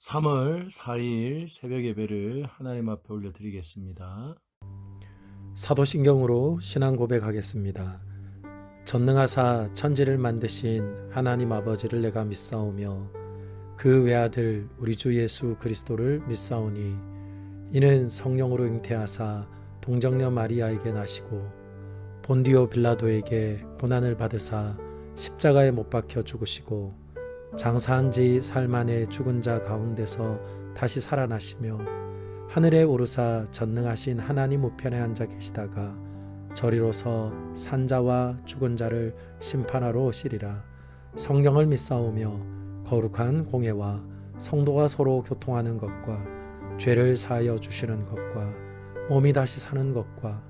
3월 4일 새벽 예배를 하나님 앞에 올려드리겠습니다. 사도신경으로 신앙 고백하겠습니다. 전능하사 천지를 만드신 하나님 아버지를 내가 믿사오며 그 외아들 우리 주 예수 그리스도를 믿사오니 이는 성령으로 잉태하사 동정녀 마리아에게 나시고 본디오 빌라도에게 고난을 받으사 십자가에 못 박혀 죽으시고 장사한 지 사흘 만에 죽은 자 가운데서 다시 살아나시며 하늘에 오르사 전능하신 하나님 우편에 앉아 계시다가 저리로서 산자와 죽은 자를 심판하러 오시리라. 성령을 믿사오며 거룩한 공예와 성도가 서로 교통하는 것과 죄를 사하여 주시는 것과 몸이 다시 사는 것과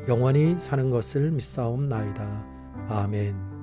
영원히 사는 것을 믿사옵나이다. 아멘.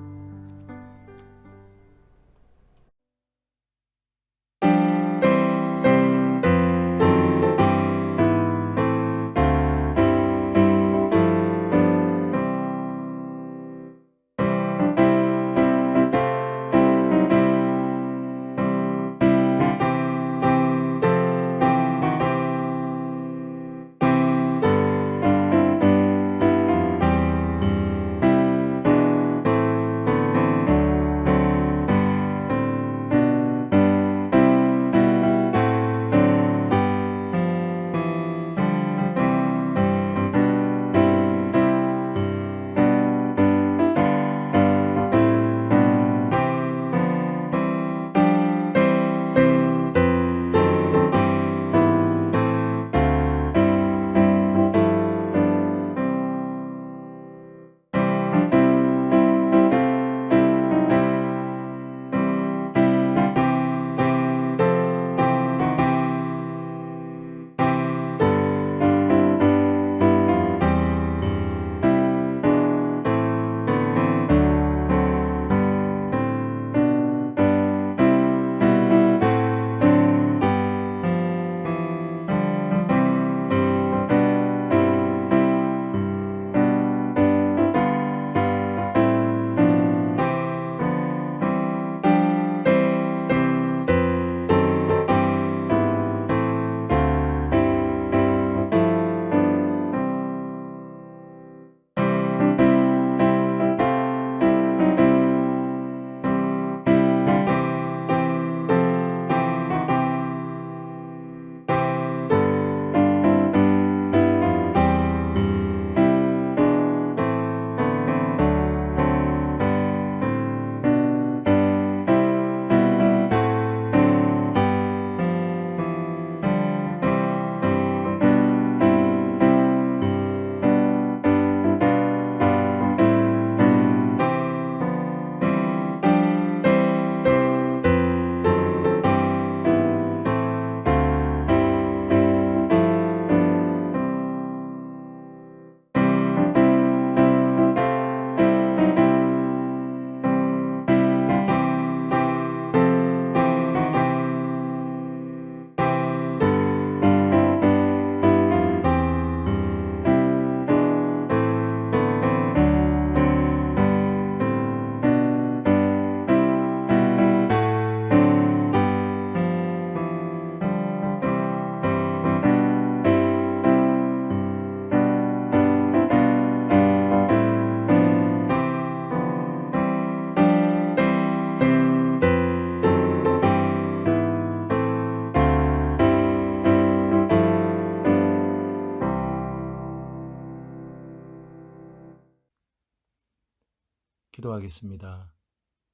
기도하겠습니다.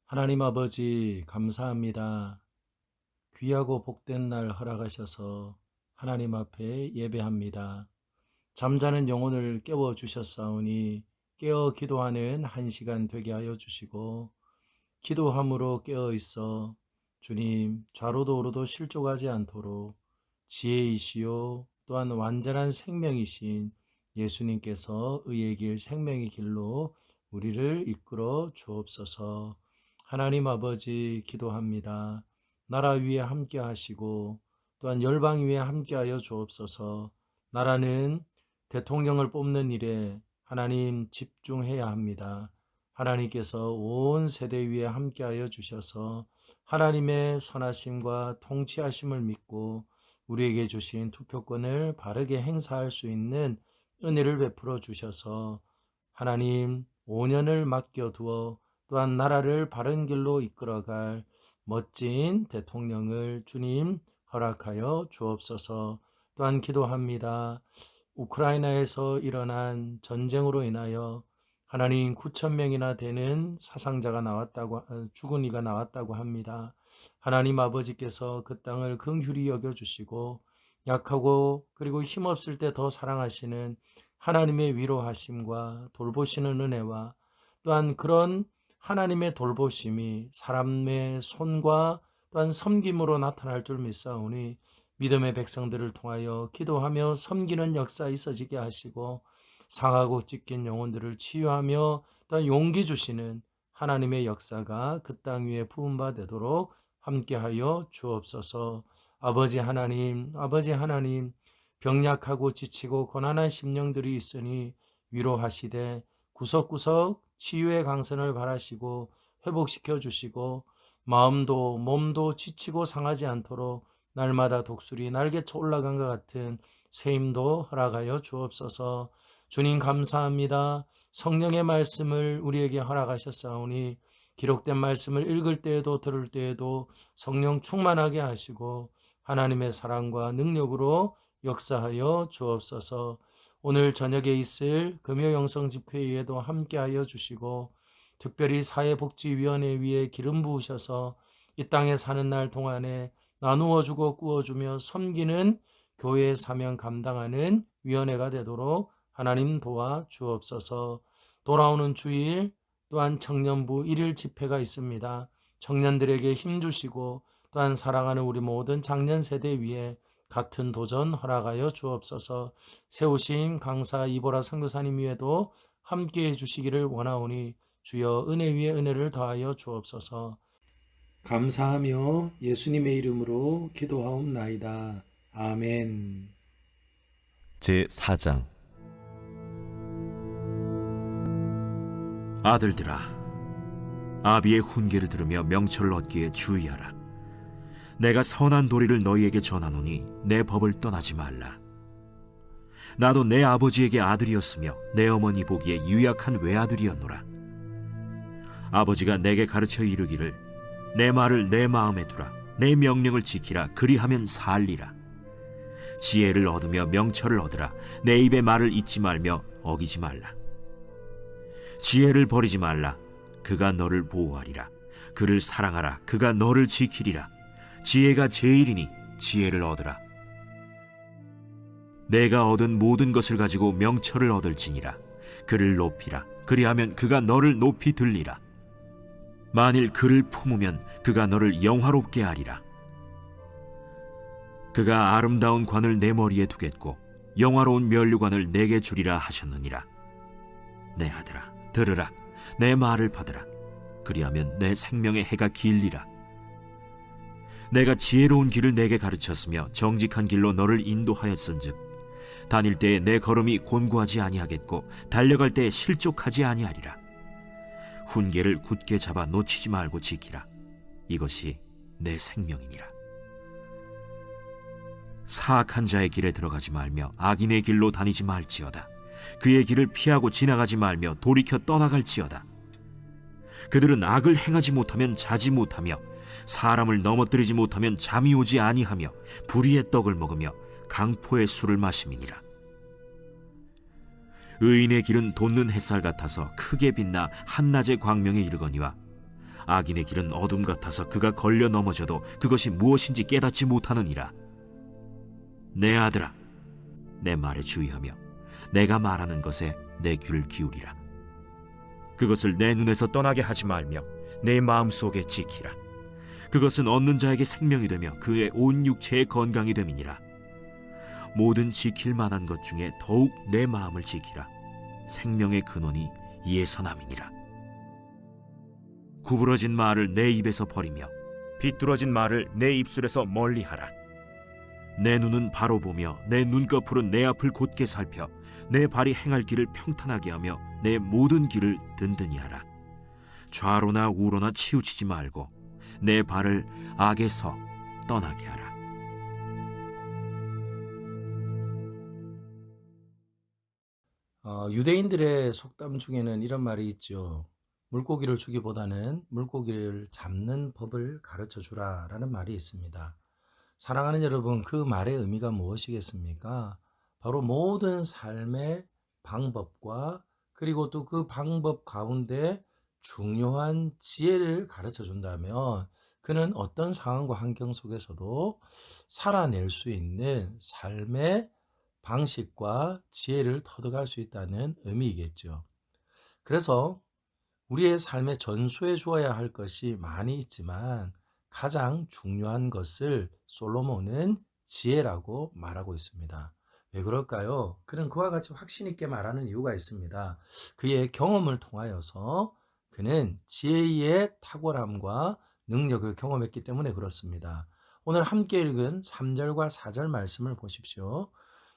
하나님 아버지 감사합니다. 귀하고 복된 날 허락하셔서 하나님 앞에 예배합니다. 잠자는 영혼을 깨워주셨사오니 깨어 기도하는 한 시간 되게 하여 주시고 기도함으로 깨어 있어 주님 좌로도 우로도 실족하지 않도록 지혜이시요 또한 완전한 생명이신 예수님께서 의의 길 생명의 길로 우리를 이끌어 주옵소서. 하나님 아버지 기도합니다. 나라 위에 함께 하시고 또한 열방 위에 함께 하여 주옵소서. 나라는 대통령을 뽑는 일에 하나님 집중해야 합니다. 하나님께서 온 세대 위에 함께하여 주셔서 하나님의 선하심과 통치하심을 믿고 우리에게 주신 투표권을 바르게 행사할 수 있는 은혜를 베풀어 주셔서 하나님 5년을 맡겨두어 또한 나라를 바른 길로 이끌어갈 멋진 대통령을 주님 허락하여 주옵소서. 또한 기도합니다. 우크라이나에서 일어난 전쟁으로 인하여 하나님 9천 명이나 되는 사상자가 죽은 이가 나왔다고 합니다. 하나님 아버지께서 그 땅을 긍휼히 여겨주시고 약하고 그리고 힘없을 때 더 사랑하시는 하나님의 위로하심과 돌보시는 은혜와 또한 그런 하나님의 돌보심이 사람의 손과 또한 섬김으로 나타날 줄 믿사오니 믿음의 백성들을 통하여 기도하며 섬기는 역사 있어지게 하시고 상하고 찢긴 영혼들을 치유하며 또한 용기 주시는 하나님의 역사가 그 땅 위에 부음받도록 함께하여 주옵소서. 아버지 하나님 병약하고 지치고 고난한 심령들이 있으니 위로하시되 구석구석 치유의 강선을 바라시고 회복시켜 주시고 마음도 몸도 지치고 상하지 않도록 날마다 독수리 날개쳐 올라간 것 같은 새 힘도 허락하여 주옵소서. 주님 감사합니다. 성령의 말씀을 우리에게 허락하셨사오니 기록된 말씀을 읽을 때에도 들을 때에도 성령 충만하게 하시고 하나님의 사랑과 능력으로 역사하여 주옵소서. 오늘 저녁에 있을 금요 영성 집회에도 함께하여 주시고 특별히 사회복지위원회 위에 기름 부으셔서 이 땅에 사는 날 동안에 나누어주고 꾸어주며 섬기는 교회의 사명 감당하는 위원회가 되도록 하나님 도와 주옵소서. 돌아오는 주일 또한 청년부 1일 집회가 있습니다. 청년들에게 힘주시고 또한 사랑하는 우리 모든 장년 세대 위에 같은 도전 허락하여 주옵소서. 세우신 강사 이보라 선교사님 위에도 함께해 주시기를 원하오니 주여 은혜 위에 은혜를 더하여 주옵소서. 감사하며 예수님의 이름으로 기도하옵나이다. 아멘. 제4장. 아들들아, 아비의 훈계를 들으며 명철을 얻기에 주의하라. 내가 선한 도리를 너희에게 전하노니 내 법을 떠나지 말라. 나도 내 아버지에게 아들이었으며 내 어머니 보기에 유약한 외아들이었노라. 아버지가 내게 가르쳐 이르기를 내 말을 내 마음에 두라. 내 명령을 지키라. 그리하면 살리라. 지혜를 얻으며 명철을 얻으라. 내 입의 말을 잊지 말며 어기지 말라. 지혜를 버리지 말라. 그가 너를 보호하리라. 그를 사랑하라. 그가 너를 지키리라. 지혜가 제일이니 지혜를 얻으라. 내가 얻은 모든 것을 가지고 명철을 얻을지니라. 그를 높이라. 그리하면 그가 너를 높이 들리라. 만일 그를 품으면 그가 너를 영화롭게 하리라. 그가 아름다운 관을 내 머리에 두겠고 영화로운 면류관을 내게 주리라 하셨느니라. 내 아들아, 들으라. 내 말을 받으라. 그리하면 내 생명의 해가 길리라. 내가 지혜로운 길을 내게 가르쳤으며 정직한 길로 너를 인도하였은즉 다닐 때에 내 걸음이 곤고하지 아니하겠고 달려갈 때에 실족하지 아니하리라. 훈계를 굳게 잡아 놓치지 말고 지키라. 이것이 내 생명이니라. 사악한 자의 길에 들어가지 말며 악인의 길로 다니지 말지어다. 그의 길을 피하고 지나가지 말며 돌이켜 떠나갈지어다. 그들은 악을 행하지 못하면 자지 못하며 사람을 넘어뜨리지 못하면 잠이 오지 아니하며 불의의 떡을 먹으며 강포의 술을 마심이니라. 의인의 길은 돋는 햇살 같아서 크게 빛나 한낮의 광명에 이르거니와 악인의 길은 어둠 같아서 그가 걸려 넘어져도 그것이 무엇인지 깨닫지 못하느니라. 내 아들아, 내 말에 주의하며 내가 말하는 것에 내 귀를 기울이라. 그것을 내 눈에서 떠나게 하지 말며 내 마음속에 지키라. 그것은 얻는 자에게 생명이 되며 그의 온 육체의 건강이 됨이니라. 모든 지킬 만한 것 중에 더욱 내 마음을 지키라. 생명의 근원이 이에서 남이니라. 구부러진 말을 내 입에서 버리며 비뚤어진 말을 내 입술에서 멀리하라. 내 눈은 바로 보며 내 눈꺼풀은 내 앞을 곧게 살펴 내 발이 행할 길을 평탄하게 하며 내 모든 길을 든든히 하라. 좌로나 우로나 치우치지 말고 내 발을 악에서 떠나게 하라. 유대인들의 속담 중에는 이런 말이 있죠. 물고기를 주기보다는 물고기를 잡는 법을 가르쳐 주라라는 말이 있습니다. 사랑하는 여러분, 그 말의 의미가 무엇이겠습니까? 바로 모든 삶의 방법과 그리고 또 그 방법 가운데 중요한 지혜를 가르쳐 준다면 그는 어떤 상황과 환경 속에서도 살아낼 수 있는 삶의 방식과 지혜를 터득할 수 있다는 의미이겠죠. 그래서 우리의 삶에 전수해 주어야 할 것이 많이 있지만 가장 중요한 것을 솔로몬은 지혜라고 말하고 있습니다. 왜 그럴까요? 그는 그와 같이 확신 있게 말하는 이유가 있습니다. 그의 경험을 통하여서 그는 지혜의 탁월함과 능력을 경험했기 때문에 그렇습니다. 오늘 함께 읽은 3절과 4절 말씀을 보십시오.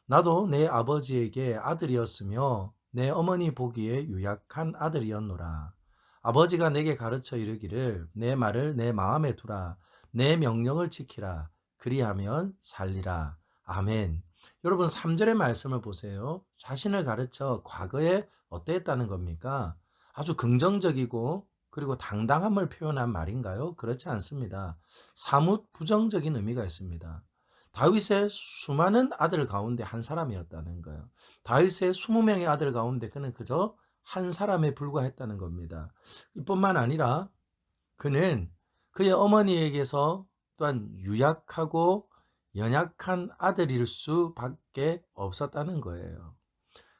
나도 내 아버지에게 아들이었으며 내 어머니 보기에 유약한 아들이었노라. 아버지가 내게 가르쳐 이르기를 내 말을 내 마음에 두라. 내 명령을 지키라. 그리하면 살리라. 아멘. 여러분 3절의 말씀을 보세요. 자신을 가르쳐 과거에 어땠다는 겁니까? 아주 긍정적이고 그리고 당당함을 표현한 말인가요? 그렇지 않습니다. 사뭇 부정적인 의미가 있습니다. 다윗의 수많은 아들 가운데 한 사람이었다는 거예요. 다윗의 20명의 아들 가운데 그는 그저 한 사람에 불과했다는 겁니다. 이뿐만 아니라 그는 그의 어머니에게서 또한 유약하고 연약한 아들일 수밖에 없었다는 거예요.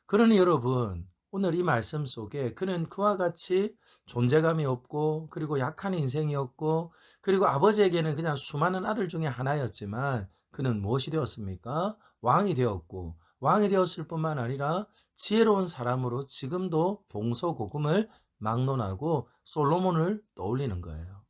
그러니 여러분, 오늘 이 말씀 속에 그는 그와 같이 존재감이 없고 그리고 약한 인생이었고 그리고 아버지에게는 그냥 수많은 아들 중에 하나였지만 그는 무엇이 되었습니까? 왕이 되었고 왕이 되었을 뿐만 아니라 지혜로운 사람으로 지금도 동서고금을 막론하고 솔로몬을 떠올리는 거예요.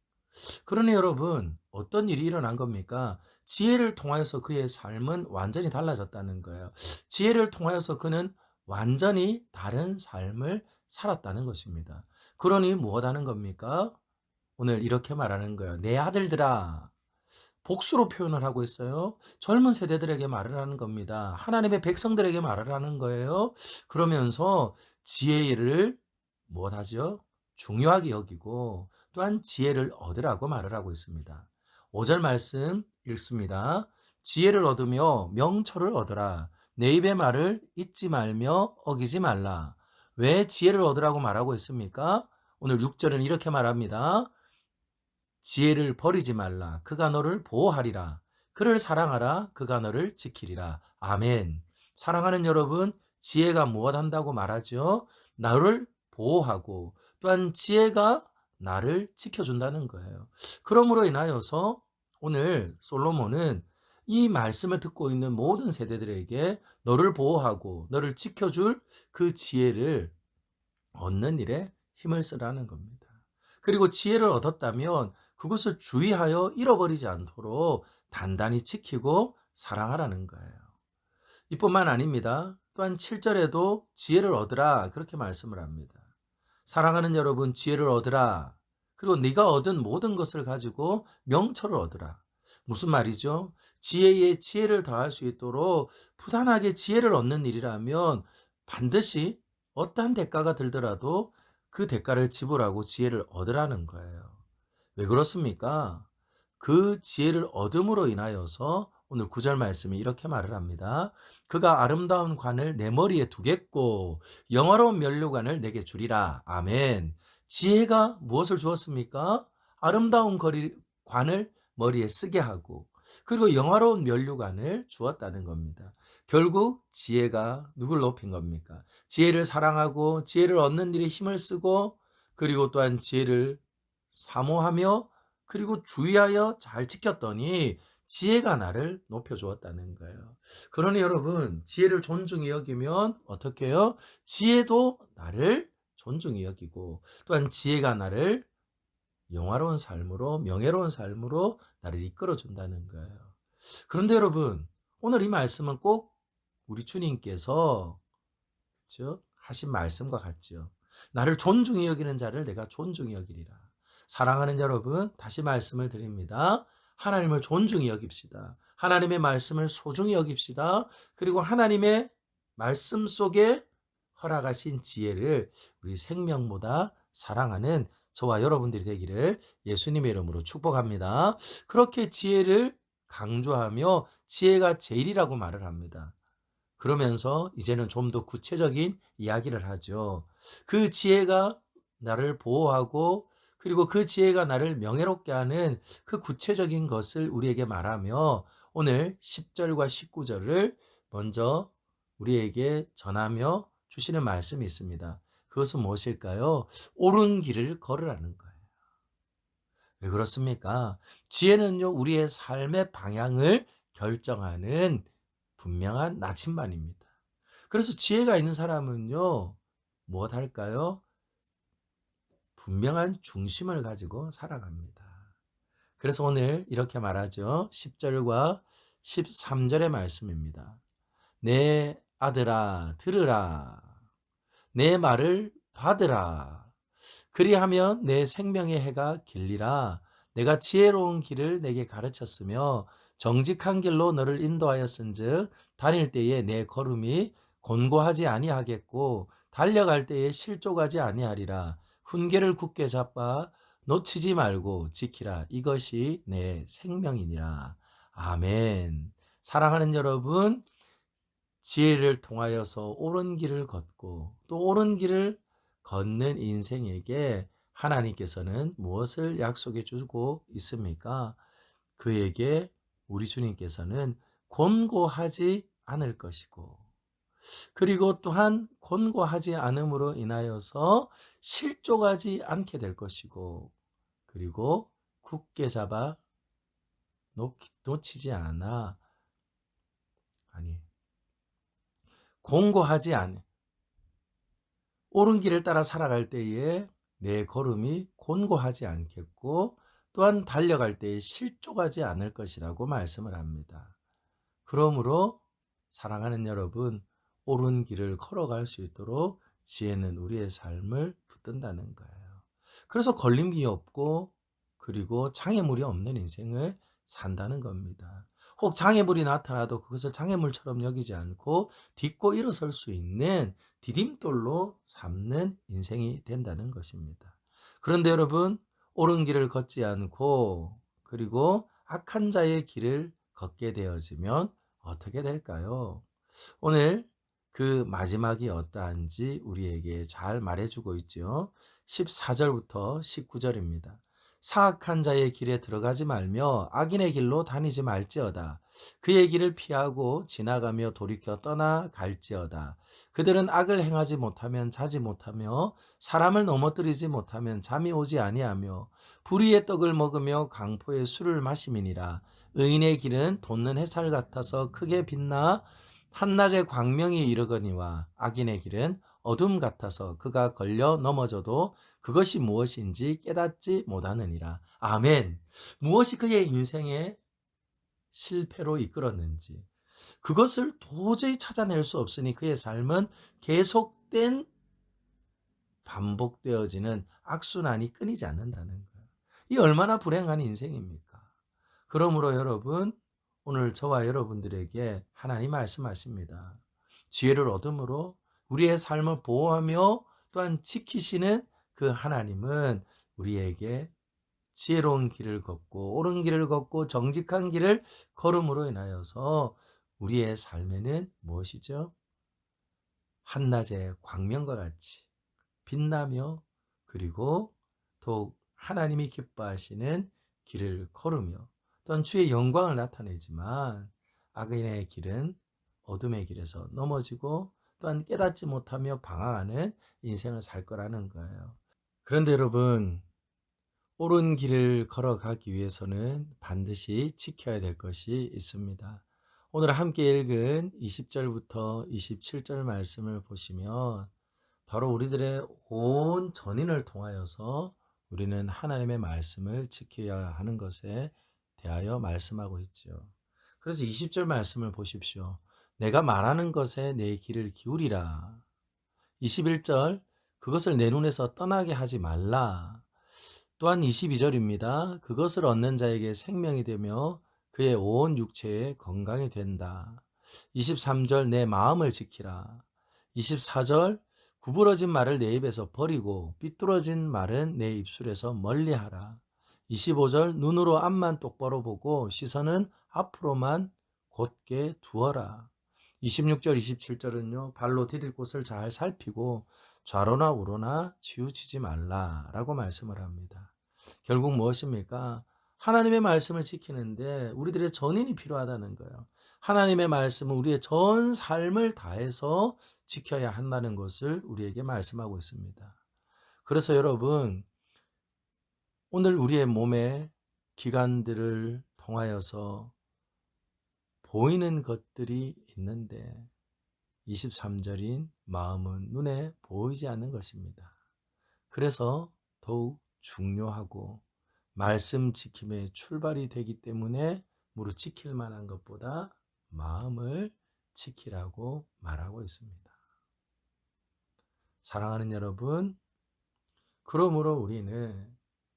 그러니 여러분, 어떤 일이 일어난 겁니까? 지혜를 통하여서 그의 삶은 완전히 달라졌다는 거예요. 지혜를 통하여서 그는 완전히 다른 삶을 살았다는 것입니다. 그러니 무엇 하는 겁니까? 오늘 이렇게 말하는 거예요. 내 아들들아. 복수로 표현을 하고 있어요. 젊은 세대들에게 말을 하는 겁니다. 하나님의 백성들에게 말을 하는 거예요. 그러면서 지혜를 무엇 하죠? 중요하게 여기고 또한 지혜를 얻으라고 말을 하고 있습니다. 5절 말씀 읽습니다. 지혜를 얻으며 명철을 얻으라. 내 입의 말을 잊지 말며 어기지 말라. 왜 지혜를 얻으라고 말하고 있습니까? 오늘 6절은 이렇게 말합니다. 지혜를 버리지 말라. 그가 너를 보호하리라. 그를 사랑하라. 그가 너를 지키리라. 아멘. 사랑하는 여러분, 지혜가 무엇 한다고 말하죠? 나를 보호하고 또한 지혜가 나를 지켜준다는 거예요. 그러므로 인하여서 오늘 솔로몬은 이 말씀을 듣고 있는 모든 세대들에게 너를 보호하고 너를 지켜줄 그 지혜를 얻는 일에 힘을 쓰라는 겁니다. 그리고 지혜를 얻었다면 그것을 주의하여 잃어버리지 않도록 단단히 지키고 사랑하라는 거예요. 이뿐만 아닙니다. 또한 7절에도 지혜를 얻으라 그렇게 말씀을 합니다. 사랑하는 여러분, 지혜를 얻으라. 그리고 네가 얻은 모든 것을 가지고 명철을 얻으라. 무슨 말이죠? 지혜에 지혜를 더할 수 있도록 부단하게 지혜를 얻는 일이라면 반드시 어떠한 대가가 들더라도 그 대가를 지불하고 지혜를 얻으라는 거예요. 왜 그렇습니까? 그 지혜를 얻음으로 인하여서 오늘 9절 말씀이 이렇게 말을 합니다. 그가 아름다운 관을 내 머리에 두겠고 영화로운 면류관을 내게 주리라. 아멘. 지혜가 무엇을 주었습니까? 아름다운 관을 머리에 쓰게 하고 그리고 영화로운 면류관을 주었다는 겁니다. 결국 지혜가 누굴 높인 겁니까? 지혜를 사랑하고 지혜를 얻는 일에 힘을 쓰고 그리고 또한 지혜를 사모하며 그리고 주의하여 잘 지켰더니 지혜가 나를 높여주었다는 거예요. 그러니 여러분, 지혜를 존중히 여기면 어떻게 해요? 지혜도 나를 존중히 여기고 또한 지혜가 나를 영화로운 삶으로 명예로운 삶으로 나를 이끌어 준다는 거예요. 그런데 여러분, 오늘 이 말씀은 꼭 우리 주님께서 그렇죠? 하신 말씀과 같죠. 나를 존중히 여기는 자를 내가 존중히 여기리라. 사랑하는 여러분, 다시 말씀을 드립니다. 하나님을 존중히 여깁시다. 하나님의 말씀을 소중히 여깁시다. 그리고 하나님의 말씀 속에 허락하신 지혜를 우리 생명보다 사랑하는 저와 여러분들이 되기를 예수님의 이름으로 축복합니다. 그렇게 지혜를 강조하며 지혜가 제일이라고 말을 합니다. 그러면서 이제는 좀 더 구체적인 이야기를 하죠. 그 지혜가 나를 보호하고 그리고 그 지혜가 나를 명예롭게 하는 그 구체적인 것을 우리에게 말하며 오늘 10절과 19절을 먼저 우리에게 전하며 주시는 말씀이 있습니다. 그것은 무엇일까요? 옳은 길을 걸으라는 거예요. 왜 그렇습니까? 지혜는요, 우리의 삶의 방향을 결정하는 분명한 나침반입니다. 그래서 지혜가 있는 사람은요, 무엇 할까요? 분명한 중심을 가지고 살아갑니다. 그래서 오늘 이렇게 말하죠. 10절과 13절의 말씀입니다. 내 아들아, 들으라. 내 말을 받으라. 그리하면 내 생명의 해가 길리라. 내가 지혜로운 길을 내게 가르쳤으며 정직한 길로 너를 인도하였은즉 다닐 때에 내 걸음이 곤고하지 아니하겠고 달려갈 때에 실족하지 아니하리라. 훈계를 굳게 잡아 놓치지 말고 지키라. 이것이 내 생명이니라. 아멘. 사랑하는 여러분, 지혜를 통하여서 옳은 길을 걷고 또 옳은 길을 걷는 인생에게 하나님께서는 무엇을 약속해 주고 있습니까? 그에게 우리 주님께서는 곤고하지 않을 것이고 그리고 또한 곤고하지 않음으로 인하여서 실족하지 않게 될 것이고 그리고 굳게 잡아 놓치지 않아 아니 공고하지 않은 옳은 길을 따라 살아갈 때에 내 걸음이 곤고하지 않겠고 또한 달려갈 때에 실족하지 않을 것이라고 말씀을 합니다. 그러므로 사랑하는 여러분, 옳은 길을 걸어갈 수 있도록 지혜는 우리의 삶을 붙든다는 거예요. 그래서 걸림이 없고 그리고 장애물이 없는 인생을 산다는 겁니다. 혹 장애물이 나타나도 그것을 장애물처럼 여기지 않고 딛고 일어설 수 있는 디딤돌로 삼는 인생이 된다는 것입니다. 그런데 여러분, 옳은 길을 걷지 않고 그리고 악한 자의 길을 걷게 되어지면 어떻게 될까요? 오늘 그 마지막이 어떠한지 우리에게 잘 말해주고 있죠. 14절부터 19절입니다. 사악한 자의 길에 들어가지 말며 악인의 길로 다니지 말지어다. 그의 길을 피하고 지나가며 돌이켜 떠나갈지어다. 그들은 악을 행하지 못하면 자지 못하며 사람을 넘어뜨리지 못하면 잠이 오지 아니하며 불의의 떡을 먹으며 강포의 술을 마심이니라. 의인의 길은 돋는 햇살 같아서 크게 빛나 한낮의 광명이 이르거니와 악인의 길은 어둠 같아서 그가 걸려 넘어져도 그것이 무엇인지 깨닫지 못하느니라. 아멘. 무엇이 그의 인생의 실패로 이끌었는지 그것을 도저히 찾아낼 수 없으니 그의 삶은 계속된 반복되어지는 악순환이 끊이지 않는다는 거예요. 이 얼마나 불행한 인생입니까? 그러므로 여러분, 오늘 저와 여러분들에게 하나님 말씀하십니다. 지혜를 얻음으로 우리의 삶을 보호하며 또한 지키시는 그 하나님은 우리에게 지혜로운 길을 걷고 옳은 길을 걷고 정직한 길을 걸음으로 인하여서 우리의 삶에는 무엇이죠? 한낮의 광명과 같이 빛나며 그리고 더욱 하나님이 기뻐하시는 길을 걸으며 또한 주의 영광을 나타내지만 악인의 길은 어둠의 길에서 넘어지고 또한 깨닫지 못하며 방황하는 인생을 살 거라는 거예요. 그런데 여러분, 옳은 길을 걸어가기 위해서는 반드시 지켜야 될 것이 있습니다. 오늘 함께 읽은 20절부터 27절 말씀을 보시면 바로 우리들의 온 전인을 통하여서 우리는 하나님의 말씀을 지켜야 하는 것에 대하여 말씀하고 있죠. 그래서 20절 말씀을 보십시오. 내가 말하는 것에 내 귀를 기울이라. 21절 그것을 내 눈에서 떠나게 하지 말라. 또한 22절입니다. 그것을 얻는 자에게 생명이 되며 그의 온 육체에 건강이 된다. 23절 내 마음을 지키라. 24절 구부러진 말을 내 입에서 버리고 삐뚤어진 말은 내 입술에서 멀리하라. 25절 눈으로 앞만 똑바로 보고 시선은 앞으로만 곧게 두어라. 26절 27절은요. 발로 디딜 곳을 잘 살피고 좌로나 우로나 치우치지 말라라고 말씀을 합니다. 결국 무엇입니까? 하나님의 말씀을 지키는데 우리들의 전인이 필요하다는 거예요. 하나님의 말씀은 우리의 전 삶을 다해서 지켜야 한다는 것을 우리에게 말씀하고 있습니다. 그래서 여러분, 오늘 우리의 몸의 기관들을 통하여서 보이는 것들이 있는데 23절인 마음은 눈에 보이지 않는 것입니다. 그래서 더욱 중요하고 말씀 지킴의 출발이 되기 때문에 무릇 지킬 만한 것보다 마음을 지키라고 말하고 있습니다. 사랑하는 여러분, 그러므로 우리는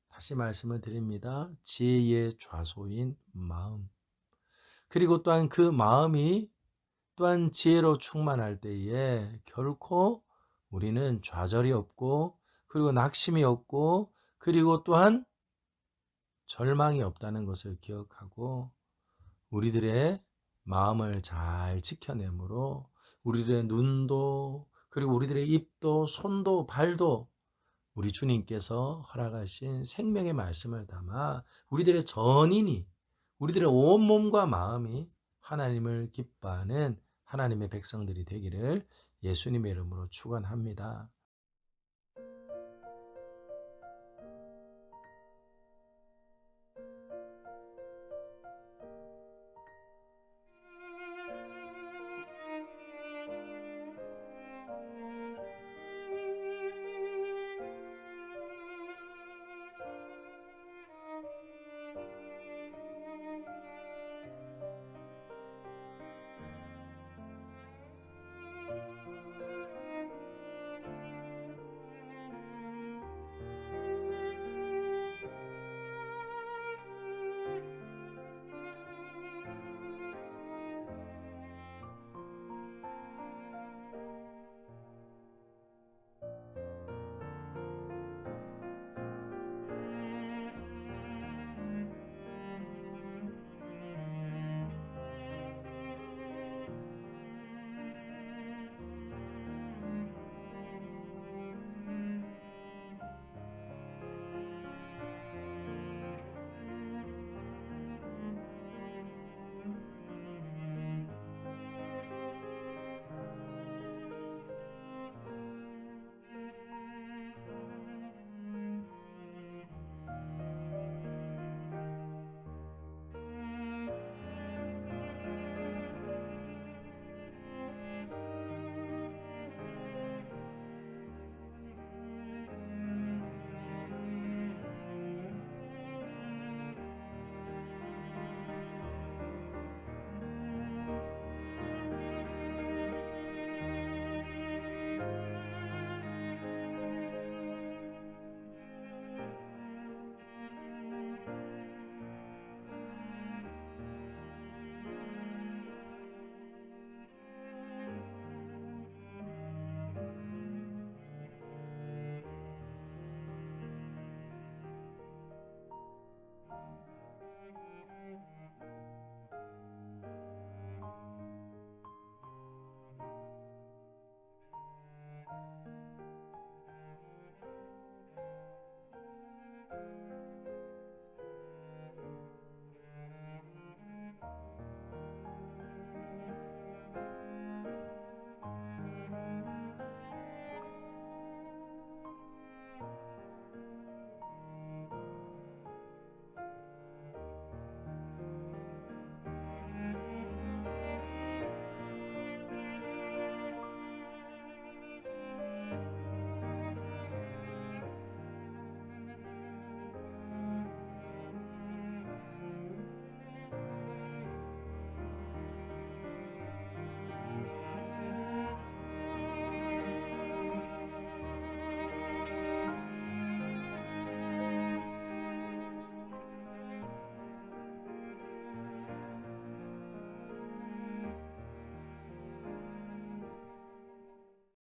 다시 말씀을 드립니다. 지혜의 좌소인 마음, 그리고 또한 그 마음이 또한 지혜로 충만할 때에 결코 우리는 좌절이 없고 그리고 낙심이 없고 그리고 또한 절망이 없다는 것을 기억하고 우리들의 마음을 잘 지켜내므로 우리들의 눈도 그리고 우리들의 입도 손도 발도 우리 주님께서 허락하신 생명의 말씀을 담아 우리들의 전인이 우리들의 온몸과 마음이 하나님을 기뻐하는 하나님의 백성들이 되기를 예수님의 이름으로 축원합니다.